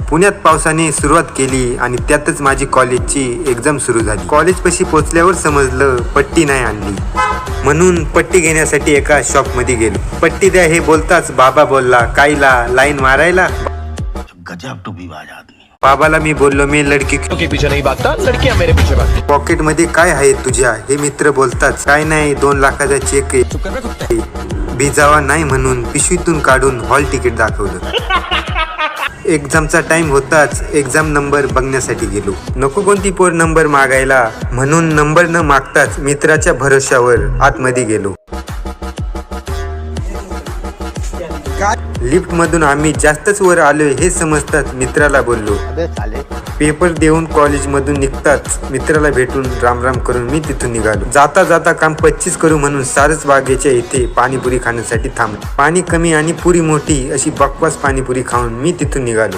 पुण्यात पावसाने सुरुवात केली आणि त्यातच माझी कॉलेजची एक्झाम सुरू झाली. कॉलेज पाशी पोचल्यावर समजलं पट्टी नाही आणली, म्हणून पट्टी घेण्यासाठी एका शॉपमध्ये गेलो. पट्टी द्या हे बोलताच बाबा बोलला, कायला लाईन मारायला. गजब टोपीबाज आदमी. बाबाला मी बोललो, मी लडकी के पीछे नहीं भागता, लड़कियां मेरे पीछे भागती. पॉकेट मध्ये काय आहे तुझ्या? हे मित्र बोलताच, काय नाही 2 लाखाचा चेक आहे. भिजावा नाही म्हणून पिशवीतून काढून हॉल तिकीट दाखवलं. एक्झामचा टाइम होताच एक्झाम नंबर बघण्यासाठी गेलो. नको कोणती पोर नंबर मागायला, म्हणून नंबर न मागताच मित्राच्या भरोश्यावर आतमध्ये गेलो. लिफ्ट मधून आम्ही जास्तच वर आलोय हे समजताच मित्राला बोललो. पेपर देऊन कॉलेज मधून निघताच मित्राला भेटून राम राम करून मी तिथून निघालो. जाता जाता काम 25 करू म्हणून सारस बागेच्या इथे पाणीपुरी खाण्यासाठी थांबलो. पाणी कमी आणि पुरी मोठी अशी बकवास पाणीपुरी खाऊन मी तिथून निघालो.